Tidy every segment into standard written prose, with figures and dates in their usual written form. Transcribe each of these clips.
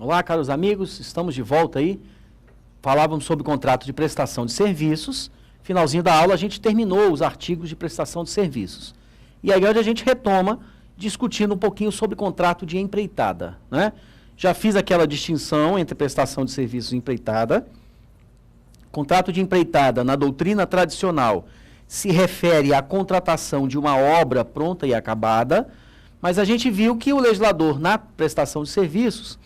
Olá, caros amigos, estamos de volta aí. Falávamos sobre contrato de prestação de serviços. Finalzinho da aula, a gente terminou os artigos de prestação de serviços. E aí hoje a gente retoma discutindo um pouquinho sobre contrato de empreitada, né? Já fiz aquela distinção entre prestação de serviços e empreitada. Contrato de empreitada, na doutrina tradicional, se refere à contratação de uma obra pronta e acabada, mas a gente viu que o legislador, na prestação de serviços,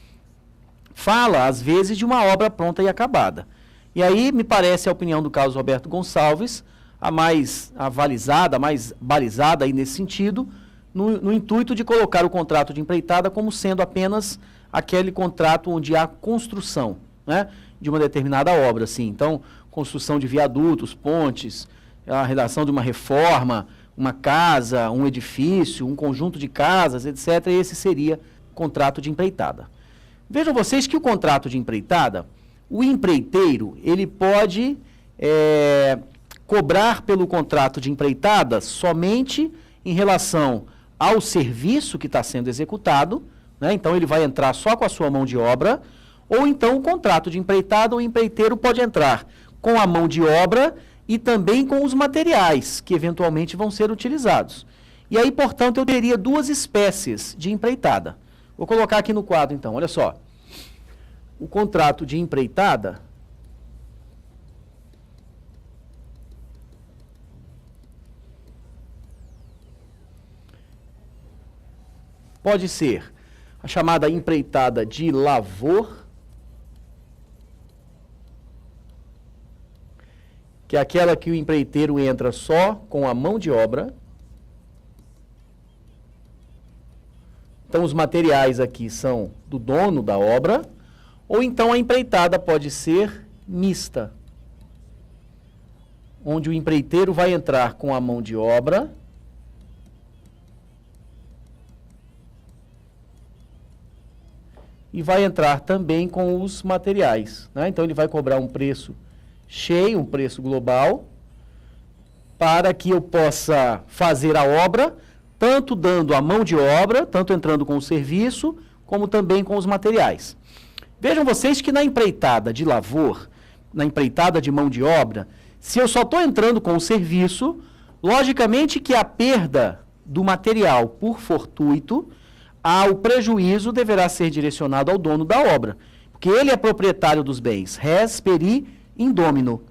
fala, às vezes, de uma obra pronta e acabada. E aí, me parece a opinião do Carlos Roberto Gonçalves, a mais avalizada, a mais balizada aí nesse sentido, no intuito de colocar o contrato de empreitada como sendo apenas aquele contrato onde há construção, né, de uma determinada obra, assim. Então, construção de viadutos, pontes, a redação de uma reforma, uma casa, um edifício, um conjunto de casas, etc. E esse seria contrato de empreitada. Vejam vocês que o contrato de empreitada, o empreiteiro, ele pode cobrar pelo contrato de empreitada somente em relação ao serviço que está sendo executado, né? Então ele vai entrar só com a sua mão de obra, ou então o contrato de empreitada, o empreiteiro pode entrar com a mão de obra e também com os materiais que eventualmente vão ser utilizados. E aí, portanto, eu teria duas espécies de empreitada. Vou colocar aqui no quadro, então, olha só. O contrato de empreitada pode ser a chamada empreitada de lavor, que é aquela que o empreiteiro entra só com a mão de obra. Então, os materiais aqui são do dono da obra, ou então a empreitada pode ser mista, onde o empreiteiro vai entrar com a mão de obra e vai entrar também com os materiais, né? Então, ele vai cobrar um preço cheio, um preço global, para que eu possa fazer a obra, tanto dando a mão de obra, tanto entrando com o serviço, como também com os materiais. Vejam vocês que na empreitada de lavor, na empreitada de mão de obra, se eu só estou entrando com o serviço, logicamente que a perda do material por fortuito, o prejuízo deverá ser direcionado ao dono da obra, porque ele é proprietário dos bens, res peri indômino.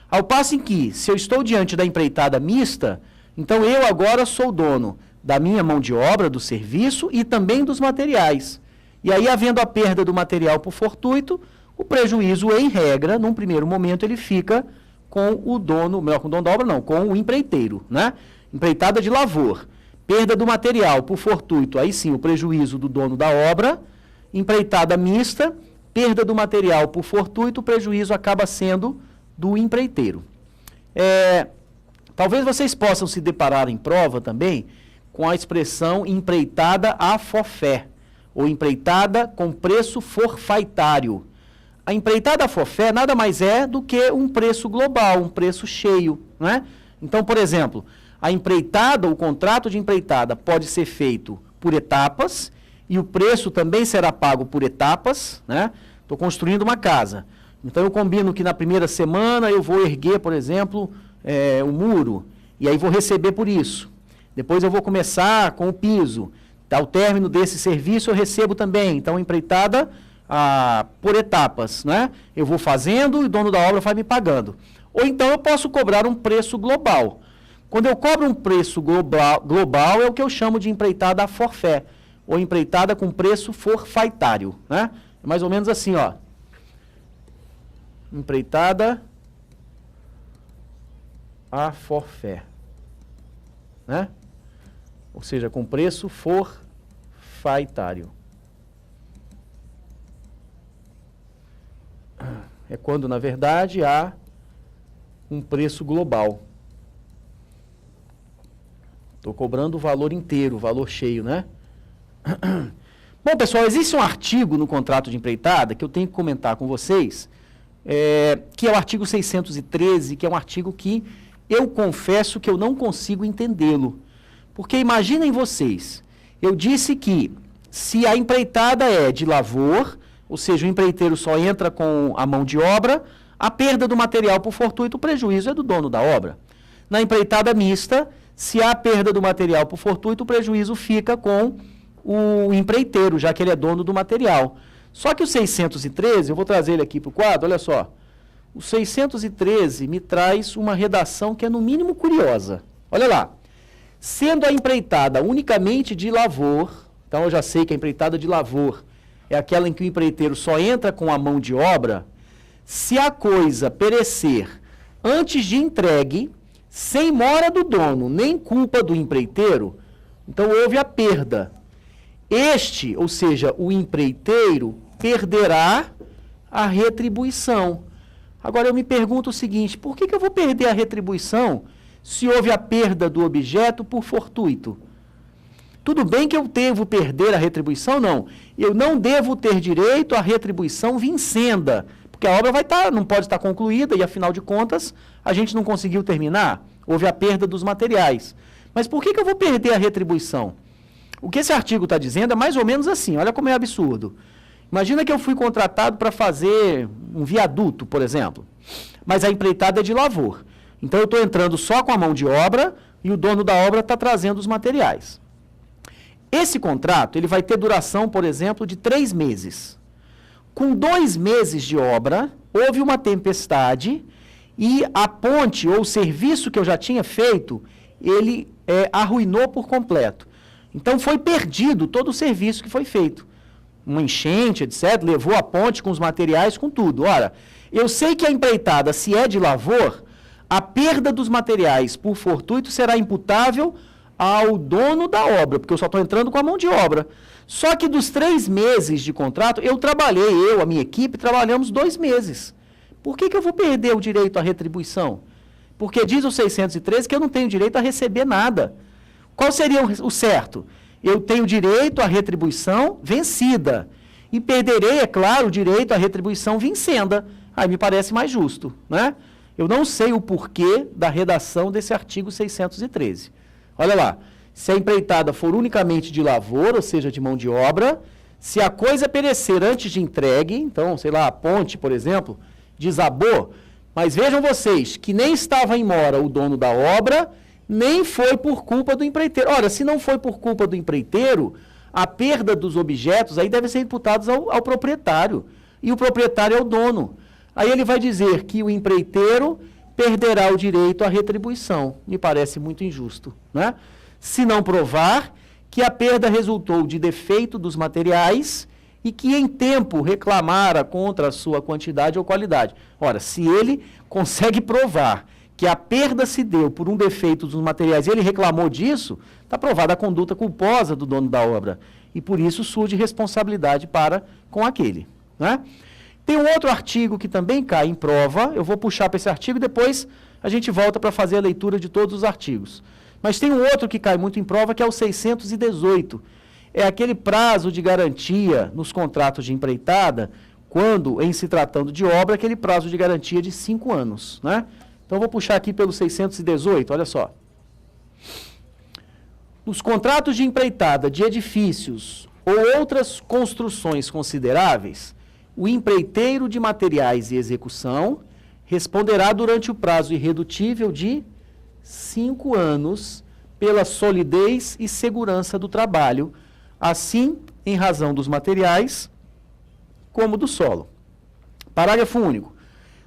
Ao passo em que, se eu estou diante da empreitada mista, então eu agora sou dono da minha mão de obra, do serviço e também dos materiais. E aí, havendo a perda do material por fortuito, o prejuízo, em regra, num primeiro momento, ele fica com o dono, melhor, com o dono da obra não, com o empreiteiro, né? Empreitada de lavor. Perda do material por fortuito, aí sim, o prejuízo do dono da obra. Empreitada mista, perda do material por fortuito, o prejuízo acaba sendo do empreiteiro. Talvez vocês possam se deparar em prova também com a expressão empreitada à forfait, ou empreitada com preço forfaitário. A empreitada à forfait nada mais é do que um preço global, um preço cheio, né? Então, por exemplo, a empreitada, o contrato de empreitada pode ser feito por etapas, e o preço também será pago por etapas, né? Estou construindo uma casa. Então, eu combino que na primeira semana eu vou erguer, por exemplo, o muro, e aí vou receber por isso. Depois eu vou começar com o piso. Ao término desse serviço eu recebo também. Então, empreitada por etapas, né? Eu vou fazendo e o dono da obra vai me pagando. Ou então eu posso cobrar um preço global. Quando eu cobro um preço global é o que eu chamo de empreitada à forfait, ou empreitada com preço forfaitário, né? É mais ou menos assim, ó. Empreitada à forfait, né? Ou seja, com preço forfaitário. É quando, na verdade, há um preço global. Estou cobrando o valor inteiro, o valor cheio, né? Bom, pessoal, existe um artigo no contrato de empreitada que eu tenho que comentar com vocês, que é o artigo 613, que é um artigo que eu confesso que eu não consigo entendê-lo. Porque imaginem vocês, eu disse que se a empreitada é de lavor, ou seja, o empreiteiro só entra com a mão de obra, a perda do material por fortuito, o prejuízo é do dono da obra. Na empreitada mista, se há perda do material por fortuito, o prejuízo fica com o empreiteiro, já que ele é dono do material. Só que o 613, eu vou trazer ele aqui para o quadro, olha só. O 613 me traz uma redação que é no mínimo curiosa. Olha lá. Sendo a empreitada unicamente de lavor, então eu já sei que a empreitada de lavor é aquela em que o empreiteiro só entra com a mão de obra, se a coisa perecer antes de entregue, sem mora do dono, nem culpa do empreiteiro, então houve a perda. Este, ou seja, o empreiteiro, perderá a retribuição. Agora eu me pergunto o seguinte, por que eu vou perder a retribuição se houve a perda do objeto por fortuito? Tudo bem que eu devo perder a retribuição? Não. Eu não devo ter direito à retribuição vincenda, porque a obra não pode estar concluída e, afinal de contas, a gente não conseguiu terminar. Houve a perda dos materiais. Mas por que eu vou perder a retribuição? O que esse artigo está dizendo é mais ou menos assim, olha como é absurdo. Imagina que eu fui contratado para fazer um viaduto, por exemplo, mas a empreitada é de lavor. Então eu estou entrando só com a mão de obra e o dono da obra está trazendo os materiais. Esse contrato ele vai ter duração, por exemplo, de 3 meses. Com 2 meses de obra, houve uma tempestade e a ponte ou o serviço que eu já tinha feito, ele arruinou por completo. Então foi perdido todo o serviço que foi feito. Uma enchente, etc., levou a ponte com os materiais, com tudo. Ora, eu sei que a empreitada, se é de lavor, a perda dos materiais por fortuito será imputável ao dono da obra, porque eu só estou entrando com a mão de obra. Só que dos 3 meses de contrato, a minha equipe, trabalhamos 2 meses. Por que eu vou perder o direito à retribuição? Porque diz o 613 que eu não tenho direito a receber nada. Qual seria o certo? Eu tenho direito à retribuição vencida. E perderei, é claro, o direito à retribuição vincenda. Aí me parece mais justo, né? Eu não sei o porquê da redação desse artigo 613. Olha lá, se a empreitada for unicamente de lavor, ou seja, de mão de obra, se a coisa perecer antes de entregue, então, sei lá, a ponte, por exemplo, desabou, mas vejam vocês, que nem estava em mora o dono da obra, nem foi por culpa do empreiteiro. Ora, se não foi por culpa do empreiteiro, a perda dos objetos aí deve ser imputada ao proprietário, e o proprietário é o dono. Aí ele vai dizer que o empreiteiro perderá o direito à retribuição. Me parece muito injusto, né? Se não provar que a perda resultou de defeito dos materiais e que em tempo reclamara contra a sua quantidade ou qualidade. Ora, se ele consegue provar que a perda se deu por um defeito dos materiais e ele reclamou disso, está provada a conduta culposa do dono da obra. E por isso surge responsabilidade para com aquele, né? Tem um outro artigo que também cai em prova, eu vou puxar para esse artigo e depois a gente volta para fazer a leitura de todos os artigos. Mas tem um outro que cai muito em prova, que é o 618. É aquele prazo de garantia nos contratos de empreitada, quando, em se tratando de obra, aquele prazo de garantia de 5 anos, né? Então, eu vou puxar aqui pelo 618, olha só. Nos contratos de empreitada de edifícios ou outras construções consideráveis, o empreiteiro de materiais e execução responderá durante o prazo irredutível de 5 anos pela solidez e segurança do trabalho, assim em razão dos materiais como do solo. Parágrafo único.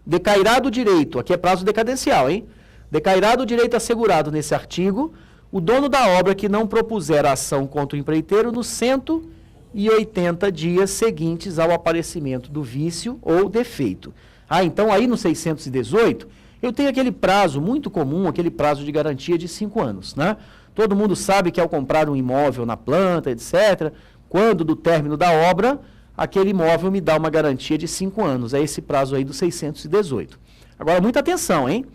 Decairá do direito, aqui é prazo decadencial, hein? Decairá do direito assegurado nesse artigo o dono da obra que não propuser a ação contra o empreiteiro nos 180 dias seguintes ao aparecimento do vício ou defeito. Então aí no 618, eu tenho aquele prazo muito comum, aquele prazo de garantia de 5 anos, né? Todo mundo sabe que ao comprar um imóvel na planta, etc., quando do término da obra, aquele imóvel me dá uma garantia de 5 anos. É esse prazo aí do 618. Agora, muita atenção, hein?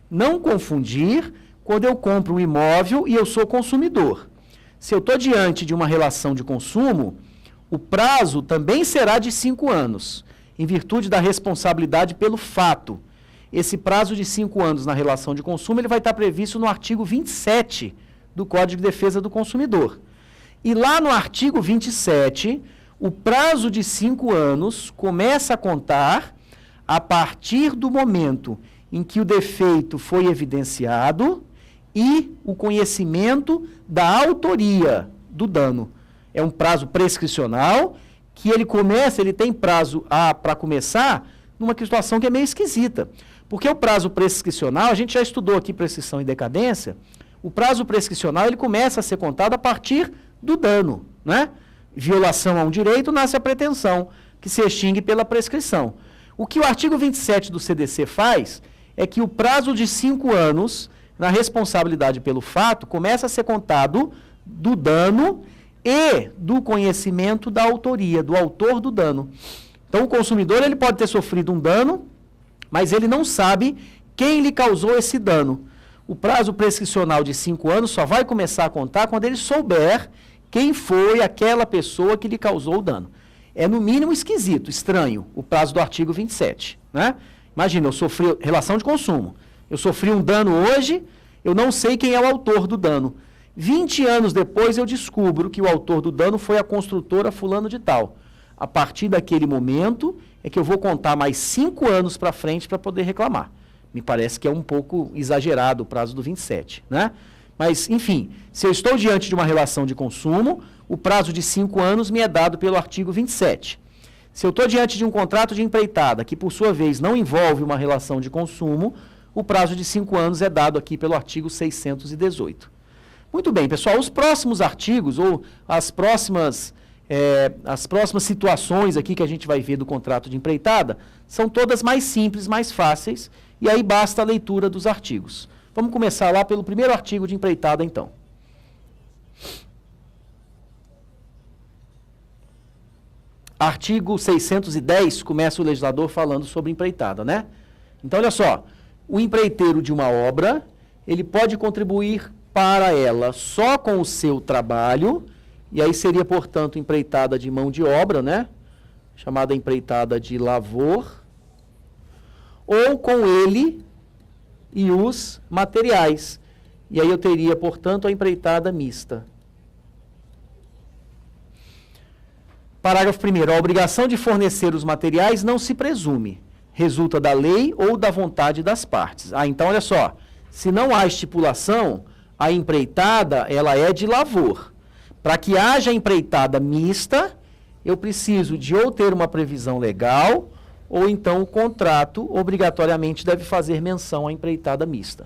Não confundir quando eu compro um imóvel e eu sou consumidor. Se eu estou diante de uma relação de consumo, o prazo também será de 5 anos, em virtude da responsabilidade pelo fato. Esse prazo de 5 anos na relação de consumo, ele vai estar previsto no artigo 27 do Código de Defesa do Consumidor. E lá no artigo 27, O prazo de 5 anos começa a contar a partir do momento em que o defeito foi evidenciado e o conhecimento da autoria do dano. É um prazo prescricional que ele tem prazo para começar numa situação que é meio esquisita. Porque o prazo prescricional, a gente já estudou aqui prescrição e decadência, o prazo prescricional ele começa a ser contado a partir do dano, né? Violação a um direito, nasce a pretensão, que se extingue pela prescrição. O que o artigo 27 do CDC faz é que o prazo de 5 anos na responsabilidade pelo fato começa a ser contado do dano e do conhecimento da autoria, do autor do dano. Então, o consumidor ele pode ter sofrido um dano, mas ele não sabe quem lhe causou esse dano. O prazo prescricional de 5 anos só vai começar a contar quando ele souber quem foi aquela pessoa que lhe causou o dano. É, no mínimo, esquisito, estranho, o prazo do artigo 27. Né? Imagina, eu sofri relação de consumo. Eu sofri um dano hoje, eu não sei quem é o autor do dano. 20 anos depois, eu descubro que o autor do dano foi a construtora fulano de tal. A partir daquele momento, é que eu vou contar mais 5 anos para frente para poder reclamar. Me parece que é um pouco exagerado o prazo do 27, né? Mas, enfim, se eu estou diante de uma relação de consumo, o prazo de 5 anos me é dado pelo artigo 27. Se eu estou diante de um contrato de empreitada, que por sua vez não envolve uma relação de consumo, o prazo de 5 anos é dado aqui pelo artigo 618. Muito bem, pessoal, os próximos artigos, ou as próximas situações aqui que a gente vai ver do contrato de empreitada, são todas mais simples, mais fáceis, e aí basta a leitura dos artigos. Vamos começar lá pelo primeiro artigo de empreitada, então. Artigo 610, começa o legislador falando sobre empreitada, né? Então, olha só, o empreiteiro de uma obra, ele pode contribuir para ela só com o seu trabalho, e aí seria, portanto, empreitada de mão de obra, né? Chamada empreitada de lavor, ou com ele e os materiais. E aí eu teria, portanto, a empreitada mista. Parágrafo 1º. A obrigação de fornecer os materiais não se presume. Resulta da lei ou da vontade das partes. Então, olha só. Se não há estipulação, a empreitada, ela é de lavor. Para que haja empreitada mista, eu preciso de ou ter uma previsão legal, ou então o contrato obrigatoriamente deve fazer menção à empreitada mista.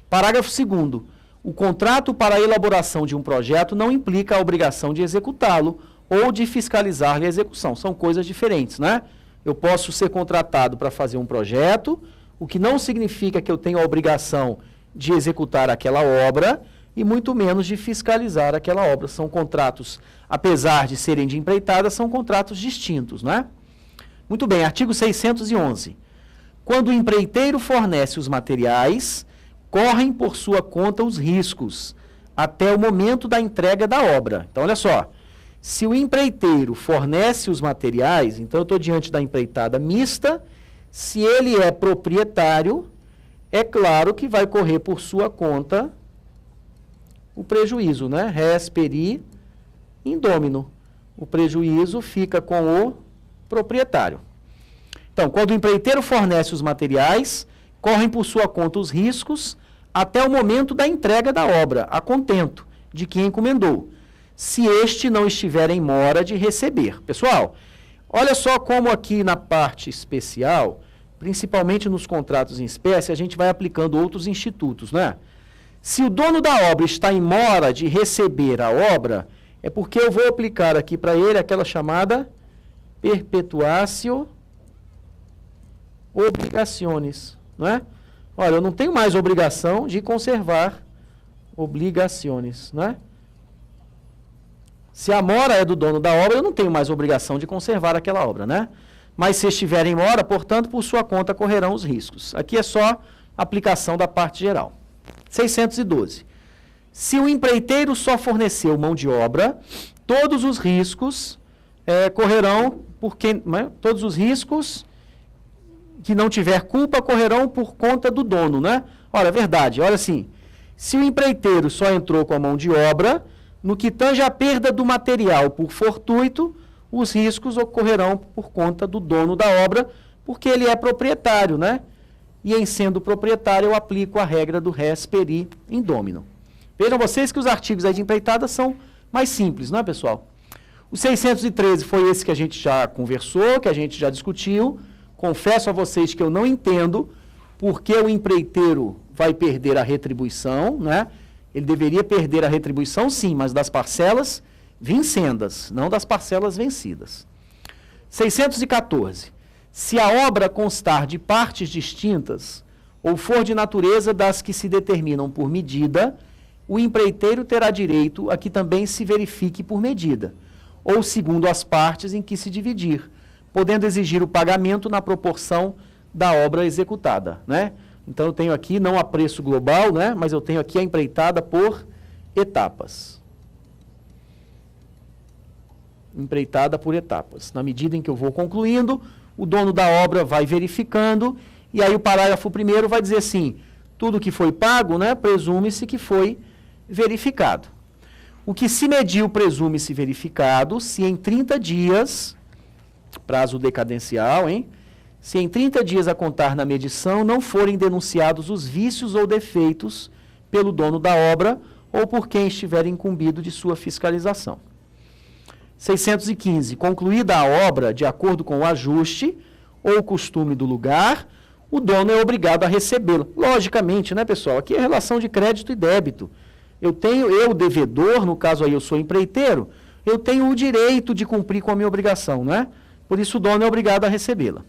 Parágrafo 2º. O contrato para a elaboração de um projeto não implica a obrigação de executá-lo ou de fiscalizar-lhe a execução. São coisas diferentes, né? Eu posso ser contratado para fazer um projeto, o que não significa que eu tenho a obrigação de executar aquela obra e muito menos de fiscalizar aquela obra. São contratos, apesar de serem de empreitada, são contratos distintos, né? Muito bem, artigo 611. Quando o empreiteiro fornece os materiais, correm por sua conta os riscos, até o momento da entrega da obra. Então, olha só, se o empreiteiro fornece os materiais, então eu estou diante da empreitada mista, se ele é proprietário, é claro que vai correr por sua conta o prejuízo, né? Res peri indômino. O prejuízo fica com o proprietário. Então, quando o empreiteiro fornece os materiais, correm por sua conta os riscos até o momento da entrega da obra, a contento de quem encomendou, se este não estiver em mora de receber. Pessoal, olha só como aqui na parte especial, principalmente nos contratos em espécie, a gente vai aplicando outros institutos, né? Se o dono da obra está em mora de receber a obra, é porque eu vou aplicar aqui para ele aquela chamada perpetuatio obrigationes, não é? Olha, eu não tenho mais obrigação de conservar obrigações, não é? Se a mora é do dono da obra, eu não tenho mais obrigação de conservar aquela obra, né? Mas se estiver em mora, portanto, por sua conta correrão os riscos. Aqui é só aplicação da parte geral. 612. Se o empreiteiro só forneceu mão de obra, todos os riscos correrão por quem, né? Todos os riscos que não tiver culpa correrão por conta do dono, né? Olha, é verdade. Olha assim, se o empreiteiro só entrou com a mão de obra, no que tange a perda do material por fortuito, os riscos ocorrerão por conta do dono da obra, porque ele é proprietário, né? E em sendo proprietário, eu aplico a regra do res peri in domino. Vejam vocês que os artigos aí de empreitada são mais simples, não é, pessoal? O 613 foi esse que a gente já conversou, que a gente já discutiu. Confesso a vocês que eu não entendo por que o empreiteiro vai perder a retribuição, né? Ele deveria perder a retribuição, sim, mas das parcelas vincendas, não das parcelas vencidas. 614. Se a obra constar de partes distintas ou for de natureza das que se determinam por medida, o empreiteiro terá direito a que também se verifique por medida, ou segundo as partes em que se dividir, podendo exigir o pagamento na proporção da obra executada, né? Então eu tenho aqui não a preço global, né, mas eu tenho aqui a empreitada por etapas. Empreitada por etapas. Na medida em que eu vou concluindo, o dono da obra vai verificando, e aí o parágrafo 1º vai dizer assim, tudo que foi pago, né, presume-se que foi verificado. O que se mediu presume-se verificado se em 30 dias, prazo decadencial, hein? Se em 30 dias a contar na medição não forem denunciados os vícios ou defeitos pelo dono da obra ou por quem estiver incumbido de sua fiscalização. 615. Concluída a obra de acordo com o ajuste ou costume do lugar, o dono é obrigado a recebê-lo. Logicamente, né, pessoal? Aqui é relação de crédito e débito. Eu, devedor, no caso aí eu sou empreiteiro, eu tenho o direito de cumprir com a minha obrigação, não é? Por isso o dono é obrigado a recebê-la.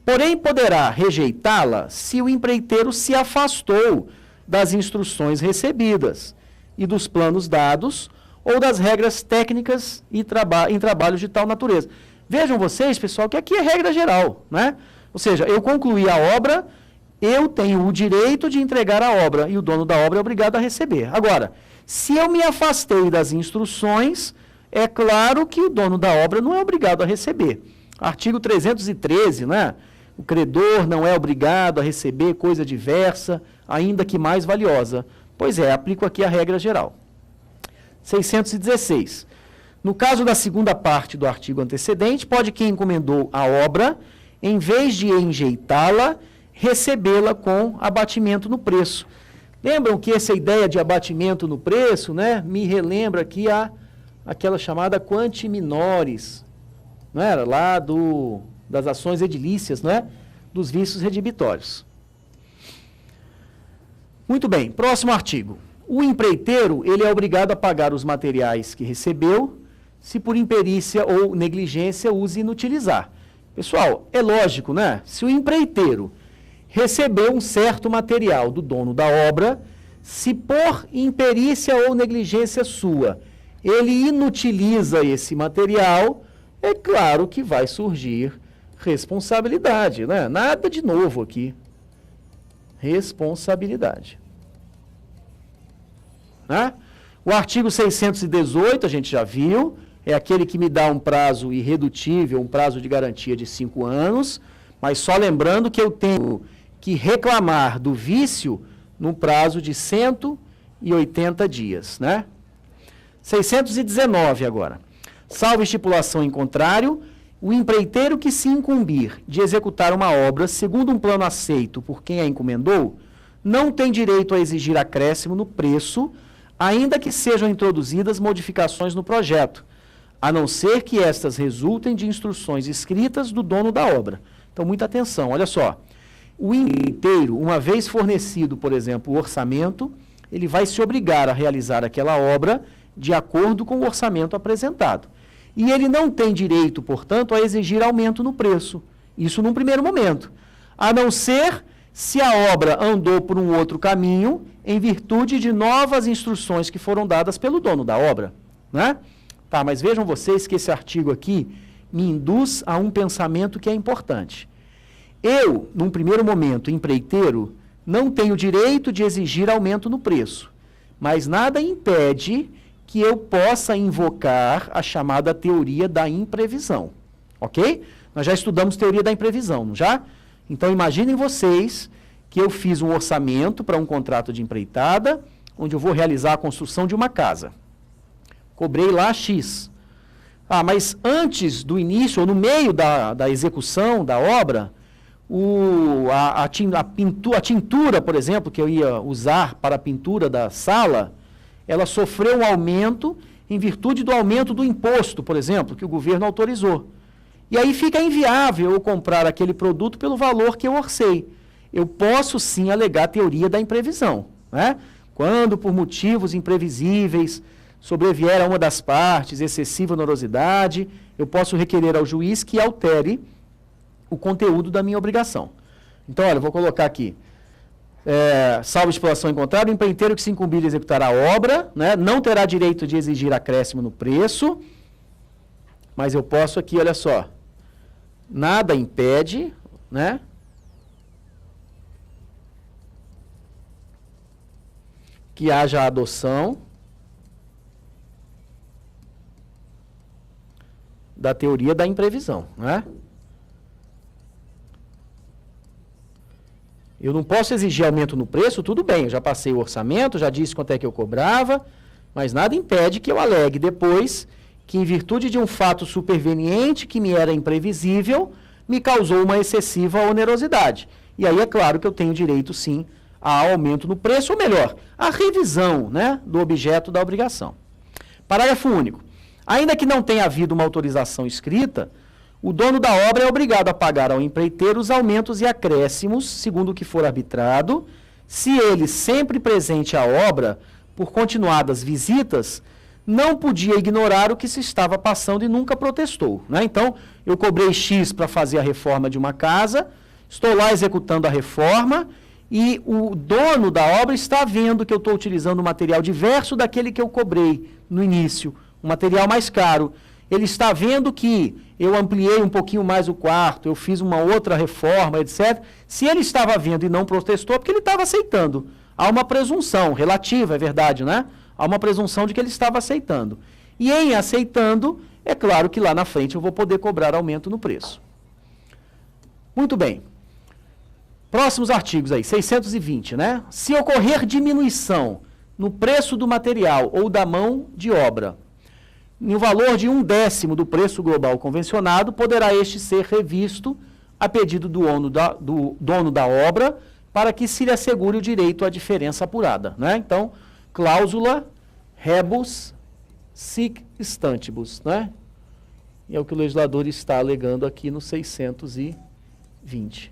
Porém, poderá rejeitá-la se o empreiteiro se afastou das instruções recebidas e dos planos dados ou das regras técnicas em trabalhos de tal natureza. Vejam vocês, pessoal, que aqui é regra geral, né? Ou seja, eu concluí a obra, eu tenho o direito de entregar a obra e o dono da obra é obrigado a receber. Agora, se eu me afastei das instruções, é claro que o dono da obra não é obrigado a receber. Artigo 313, né? O credor não é obrigado a receber coisa diversa, ainda que mais valiosa. Pois é, aplico aqui a regra geral. 616. No caso da segunda parte do artigo antecedente, pode quem encomendou a obra, em vez de enjeitá-la, recebê-la com abatimento no preço. Lembram que essa ideia de abatimento no preço, né, me relembra aqui aquela chamada quanti minores, não era? Lá das ações edilícias, né, dos vícios redibitórios. Muito bem, próximo artigo. O empreiteiro, ele é obrigado a pagar os materiais que recebeu, se por imperícia ou negligência use inutilizar. Pessoal, é lógico, né? Se o empreiteiro recebeu um certo material do dono da obra, se por imperícia ou negligência sua, ele inutiliza esse material, é claro que vai surgir responsabilidade, né? Nada de novo aqui. Responsabilidade. Né? O artigo 618, a gente já viu, é aquele que me dá um prazo irredutível, um prazo de garantia de 5 anos, mas só lembrando que eu tenho que reclamar do vício no prazo de 180 dias, né? 619 agora. Salvo estipulação em contrário, o empreiteiro que se incumbir de executar uma obra segundo um plano aceito por quem a encomendou, não tem direito a exigir acréscimo no preço, ainda que sejam introduzidas modificações no projeto, a não ser que estas resultem de instruções escritas do dono da obra. Então, muita atenção, olha só. O empreiteiro, uma vez fornecido, por exemplo, o orçamento, ele vai se obrigar a realizar aquela obra de acordo com o orçamento apresentado. E ele não tem direito, portanto, a exigir aumento no preço. Isso num primeiro momento. A não ser se a obra andou por um outro caminho em virtude de novas instruções que foram dadas pelo dono da obra, né? Tá, mas vejam vocês que esse artigo aqui me induz a um pensamento que é importante. Eu, num primeiro momento, empreiteiro, não tenho direito de exigir aumento no preço, mas nada impede que eu possa invocar a chamada teoria da imprevisão, ok? Nós já estudamos teoria da imprevisão, não já? Então, imaginem vocês que eu fiz um orçamento para um contrato de empreitada, onde eu vou realizar a construção de uma casa. Cobrei lá X. Ah, mas antes do início, ou no meio da execução da obra, a tintura, por exemplo, que eu ia usar para a pintura da sala, ela sofreu um aumento em virtude do aumento do imposto, por exemplo, que o governo autorizou. E aí fica inviável eu comprar aquele produto pelo valor que eu orcei. Eu posso sim alegar a teoria da imprevisão, né? Quando, por motivos imprevisíveis, sobrevier a uma das partes excessiva onerosidade, eu posso requerer ao juiz que altere o conteúdo da minha obrigação. Então, olha, eu vou colocar aqui. Salvo estipulação encontrada, o empreiteiro que se incumbir de executar a obra, né, não terá direito de exigir acréscimo no preço, mas eu posso aqui, olha só, nada impede, né, que haja a adoção da teoria da imprevisão, né? Eu não posso exigir aumento no preço, tudo bem, eu já passei o orçamento, já disse quanto é que eu cobrava, mas nada impede que eu alegue depois que, em virtude de um fato superveniente que me era imprevisível, me causou uma excessiva onerosidade. E aí é claro que eu tenho direito, sim, a aumento no preço, ou melhor, a revisão, né, do objeto da obrigação. Parágrafo único. Ainda que não tenha havido uma autorização escrita, o dono da obra é obrigado a pagar ao empreiteiro os aumentos e acréscimos, segundo o que for arbitrado, se ele, sempre presente à obra, por continuadas visitas, não podia ignorar o que se estava passando e nunca protestou, né? Então, eu cobrei X para fazer a reforma de uma casa, estou lá executando a reforma e o dono da obra está vendo que eu estou utilizando um material diverso daquele que eu cobrei no início, um material mais caro. Ele está vendo que eu ampliei um pouquinho mais o quarto, eu fiz uma outra reforma, etc. Se ele estava vendo e não protestou, é porque ele estava aceitando. Há uma presunção relativa, é verdade, né? Há uma presunção de que ele estava aceitando. E em aceitando, é claro que lá na frente eu vou poder cobrar aumento no preço. Muito bem. Próximos artigos aí, 620, né? Se ocorrer diminuição no preço do material ou da mão de obra, no valor de 1/10 do preço global convencionado, poderá este ser revisto a pedido do dono da obra para que se lhe assegure o direito à diferença apurada, né? Então, cláusula rebus sic stantibus, né? E é o que o legislador está alegando aqui no 620.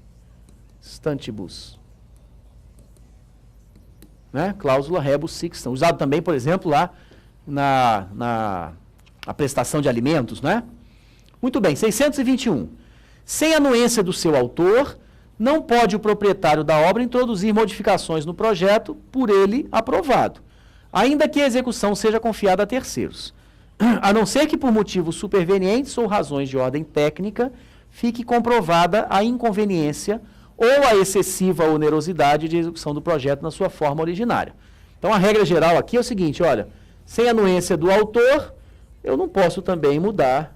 Stantibus. Né? Cláusula rebus sic stantibus. Usado também, por exemplo, lá na a prestação de alimentos, né? Muito bem, 621. Sem anuência do seu autor, não pode o proprietário da obra introduzir modificações no projeto por ele aprovado, ainda que a execução seja confiada a terceiros, a não ser que por motivos supervenientes ou razões de ordem técnica fique comprovada a inconveniência ou a excessiva onerosidade de execução do projeto na sua forma originária. Então, a regra geral aqui é o seguinte, olha, sem anuência do autor, eu não posso também mudar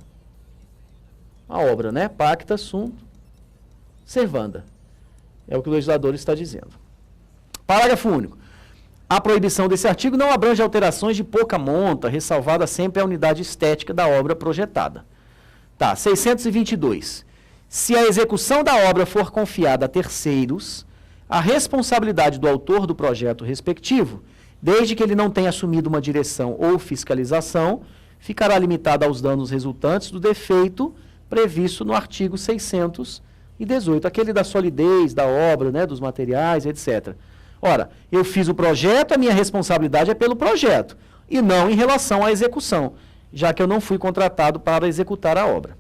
a obra, né? Pacta sunt servanda. É o que o legislador está dizendo. Parágrafo único. A proibição desse artigo não abrange alterações de pouca monta, ressalvada sempre a unidade estética da obra projetada. Tá, 622. Se a execução da obra for confiada a terceiros, a responsabilidade do autor do projeto respectivo, desde que ele não tenha assumido uma direção ou fiscalização, ficará limitada aos danos resultantes do defeito previsto no artigo 618, aquele da solidez da obra, né, dos materiais, etc. Ora, eu fiz o projeto, a minha responsabilidade é pelo projeto, e não em relação à execução, já que eu não fui contratado para executar a obra.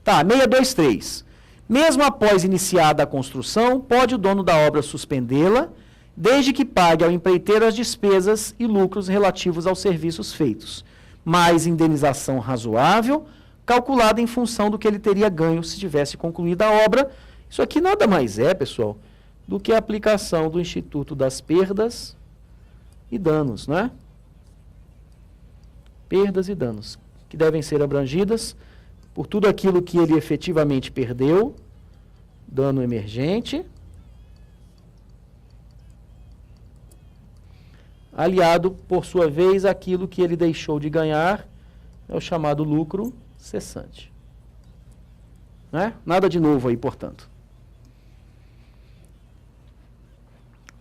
Tá, 623. Mesmo após iniciada a construção, pode o dono da obra suspendê-la, desde que pague ao empreiteiro as despesas e lucros relativos aos serviços feitos, mais indenização razoável, calculada em função do que ele teria ganho se tivesse concluído a obra. Isso aqui nada mais é, pessoal, do que a aplicação do Instituto das Perdas e Danos, né? Perdas e danos, que devem ser abrangidas por tudo aquilo que ele efetivamente perdeu, dano emergente, aliado, por sua vez, àquilo que ele deixou de ganhar é o chamado lucro cessante. Né? Nada de novo aí, portanto.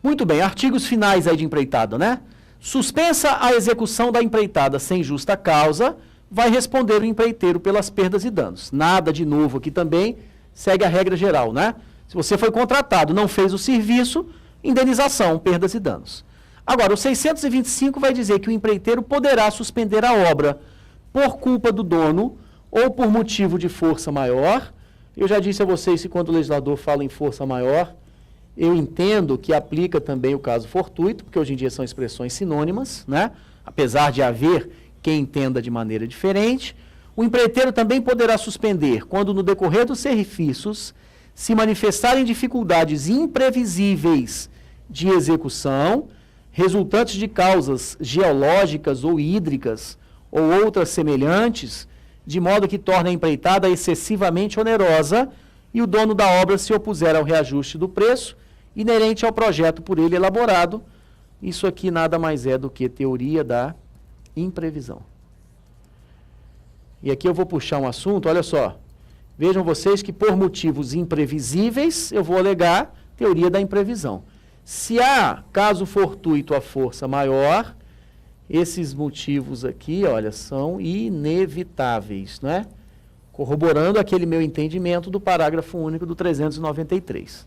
Muito bem, artigos finais aí de empreitada, né? Suspensa a execução da empreitada sem justa causa, vai responder o empreiteiro pelas perdas e danos. Nada de novo aqui também, segue a regra geral, né? Se você foi contratado, não fez o serviço, indenização, perdas e danos. Agora, o 625 vai dizer que o empreiteiro poderá suspender a obra por culpa do dono ou por motivo de força maior. Eu já disse a vocês que quando o legislador fala em força maior, eu entendo que aplica também o caso fortuito, porque hoje em dia são expressões sinônimas, né? Apesar de haver quem entenda de maneira diferente. O empreiteiro também poderá suspender quando no decorrer dos serviços se manifestarem dificuldades imprevisíveis de execução, resultantes de causas geológicas ou hídricas ou outras semelhantes, de modo que torne a empreitada excessivamente onerosa e o dono da obra se opuser ao reajuste do preço inerente ao projeto por ele elaborado. Isso aqui nada mais é do que teoria da imprevisão. E aqui eu vou puxar um assunto, olha só. Vejam vocês que por motivos imprevisíveis eu vou alegar teoria da imprevisão. Se há caso fortuito a força maior, esses motivos aqui, olha, são inevitáveis, né? Corroborando aquele meu entendimento do parágrafo único do 393.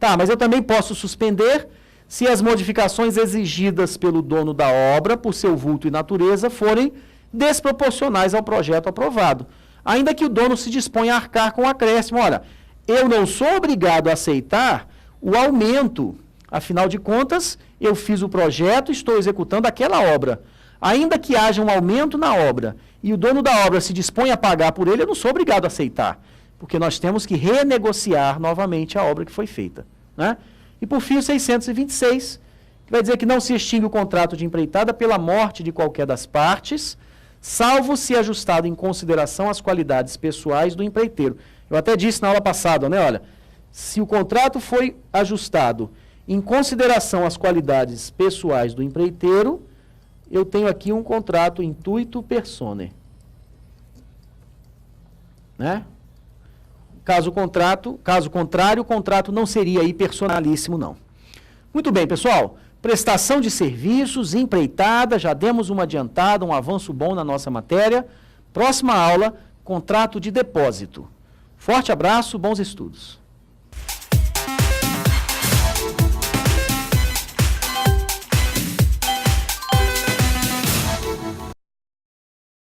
Tá, mas eu também posso suspender se as modificações exigidas pelo dono da obra, por seu vulto e natureza, forem desproporcionais ao projeto aprovado. Ainda que o dono se disponha a arcar com o acréscimo. Olha, eu não sou obrigado a aceitar o aumento. Afinal de contas, eu fiz o projeto e estou executando aquela obra. Ainda que haja um aumento na obra e o dono da obra se dispõe a pagar por ele, eu não sou obrigado a aceitar. Porque nós temos que renegociar novamente a obra que foi feita. Né? E por fim, o 626, que vai dizer que não se extingue o contrato de empreitada pela morte de qualquer das partes, salvo se ajustado em consideração as qualidades pessoais do empreiteiro. Eu até disse na aula passada, né? Olha, se o contrato foi ajustado em consideração às qualidades pessoais do empreiteiro, eu tenho aqui um contrato intuito personae. Né? Caso contrário, o contrato não seria aí personalíssimo, não. Muito bem, pessoal. Prestação de serviços, empreitada, já demos uma adiantada, um avanço bom na nossa matéria. Próxima aula, contrato de depósito. Forte abraço, bons estudos.